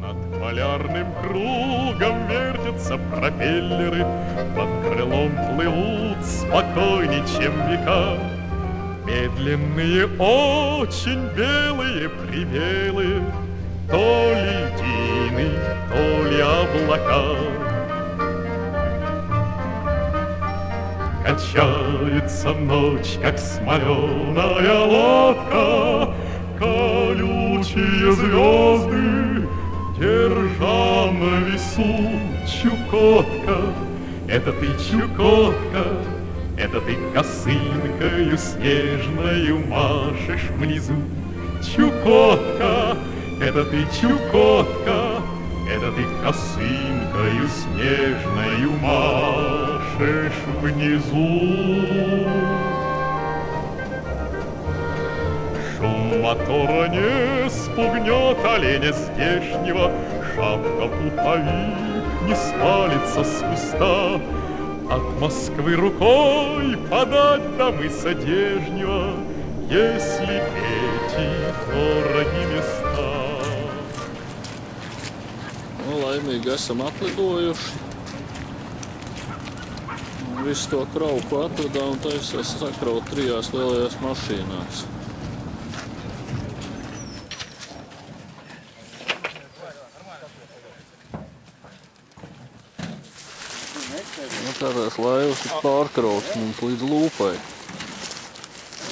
Над полярным кругом вертятся пропеллеры, под крылом плывут спокойней, чем века. Медленные, очень белые-прибелые, то ли льдины, то ли облака. Качается в ночь, как смоленая лодка, колючие звезды, держа на весу Чукотка. Это ты, Чукотка, это ты косынкою снежною машешь внизу. Чукотка, это ты, Чукотка, это ты косынкою снежною машешь внизу. Шум мотора не спугнет оленя здешнего, шапка пуховик не свалится с куста. От Москвы рукой подать до мыса Дежнего, если эти дороги места. Nu, laimīgi esam atlidojuši. Visu to krauku atvedām un taisās sakraut 3 lielajās mašīnās. Tādās laivas ir pārkrauts mums līdz lūpai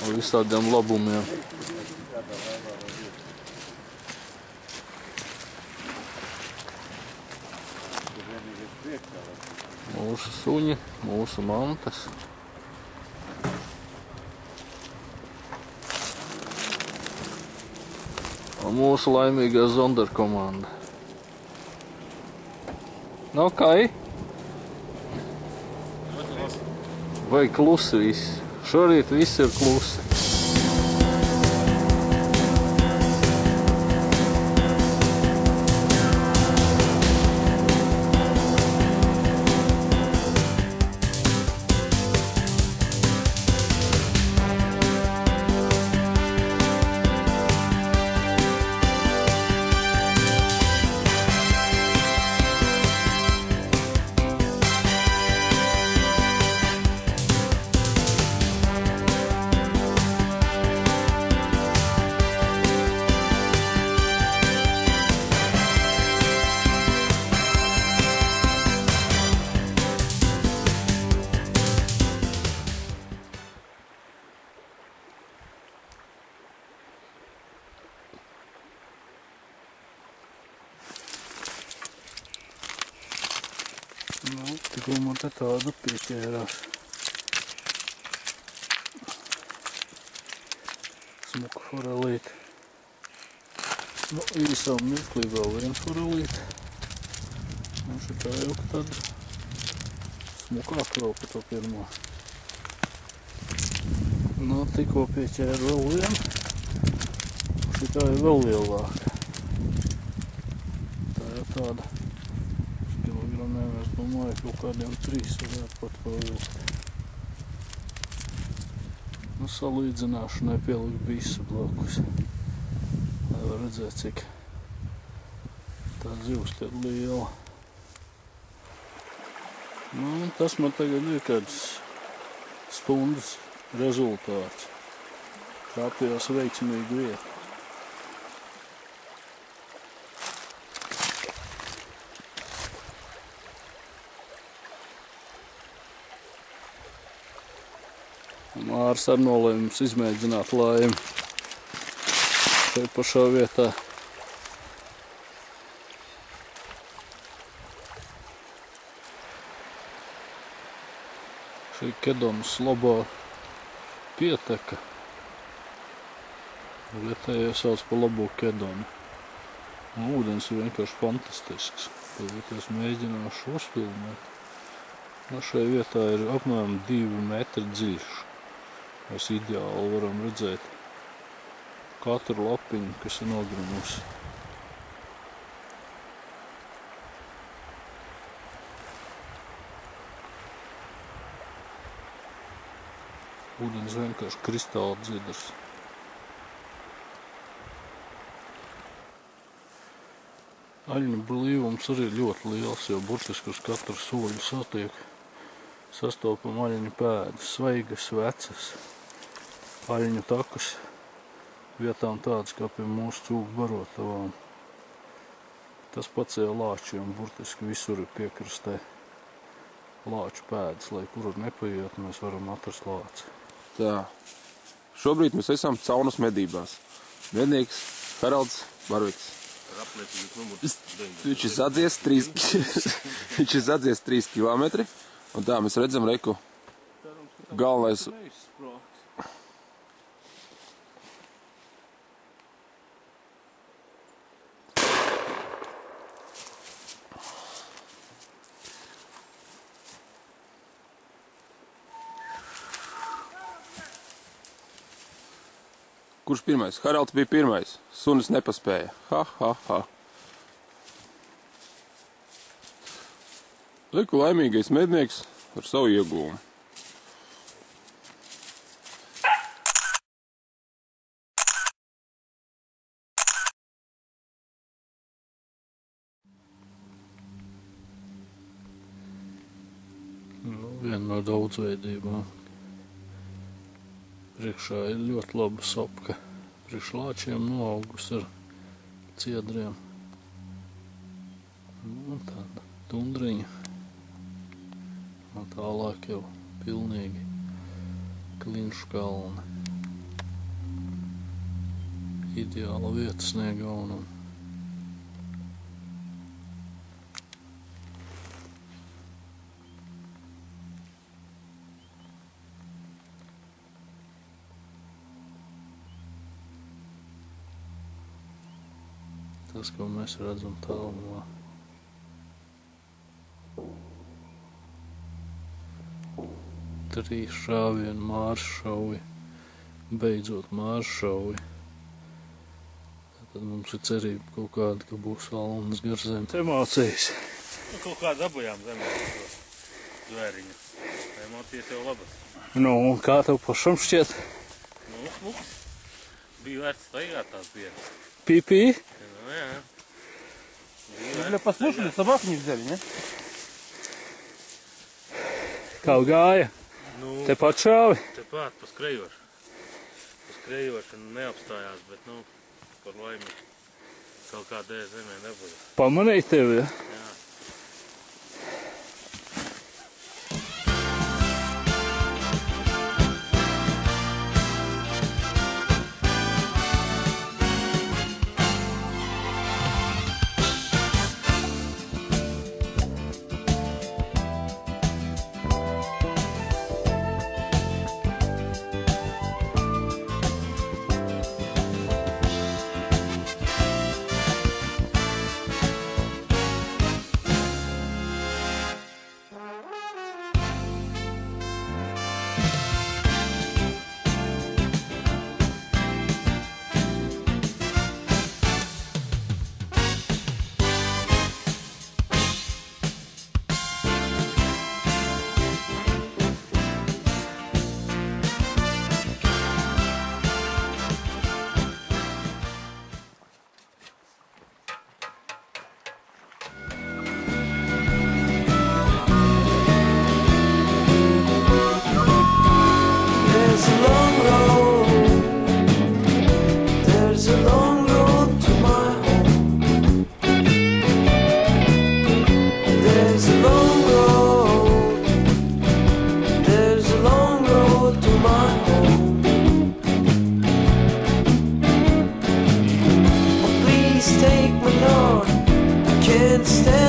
ar visādiem labumiem. Mūsu suņi, mūsu mantas. Un mūsu laimīgā zonderkomanda. Nu, Kai? Vai klusi viss? Šorīt viss ir klusi. Nu, tikko man te tādu pieķērās. Smuka forelīte. Nu, īsām mirklī vēl viena forelīte. Nu, šitā jau tad smukāk vēl pa to pirmo. Nu, tikko pieķēra vēl viena. Šitā ir vēl lielāka. Tā jau tāda. Es domāju, kaut kādiem 3 varētu pat pavilkt. Nu, salīdzināšanai pielikt bisu blakus. Lai var redzēt, cik tā zivs te ir liela. Nu, tas man tagad ir kāds stundas rezultāts. Trāpījās veiksmīgi vieta. Māris ar nolēmums izmēģināt laimi šeit pašā vietā. Šī Kedonas labā pieteka. Vietējie sauc par labo Kedonu. Ūdens ir vienkārši fantastisks. Tagad es mēģināšu uzfilmēt. Šai vietā ir apmēram 2 metri dziļš. Mēs ideāli varam redzēt katru lapiņu, kas ir nogrimusi. Ūdens vienkārši kristāli dzidrs. Aļņu blīvums arī ļoti liels, jo burtiski uz katru soļu sastopam aļņu pēdas, svaigas, vecas, aļņu takas, vietām tādas kā pie mūsu cūku barotavām. Tas pats ir lāčiem, burtiski visur ir piekrastē lāču pēdas, lai kur nepaiet, mēs varam atrast lāci. Tā, šobrīd mēs esam Caunas medībās. Mednieks Haralds Barviks. Viņš ir sadzies 3 kilometri, un tā mēs redzam reku galvenais. Kurš pirmais? Haralds bija pirmais. Sunis nepaspēja. Ha, ha, ha. Reku laimīgais mednieks ar savu iegūmu. Viena no daudzveidībām. Priekšā ir ļoti laba sopka. Priekš lāčiem noaugus ar ciedriem. Un tāda tundriņa. Un tālāk jau pilnīgi Klinšu kalni. Ideāla vieta sniegaunam. Tas, ko mēs redzam tālumā. Trīs šāvienu māršauji, beidzot māršauji. Tad mums ir cerība kaut kāda, ka būs valnas gar zemes emocijas. Kaut kā dabujām zemē to zvēriņu. Emocijas jau labas. Nu, un kā tev pašam šķiet? Nu, bija vērts staigāt tās dienas. Pī-pī? Ну, jā. Бля, послушали, собак не взяли, не? Kā gāja? Nu, Tepat šāvi? tepat pa skrejošu. Pa skrejošu neapstājās, bet, nu, par laimi kaut kādēļ zemē nebūja. Pamanīja tevi, ja? Jā. Can't stand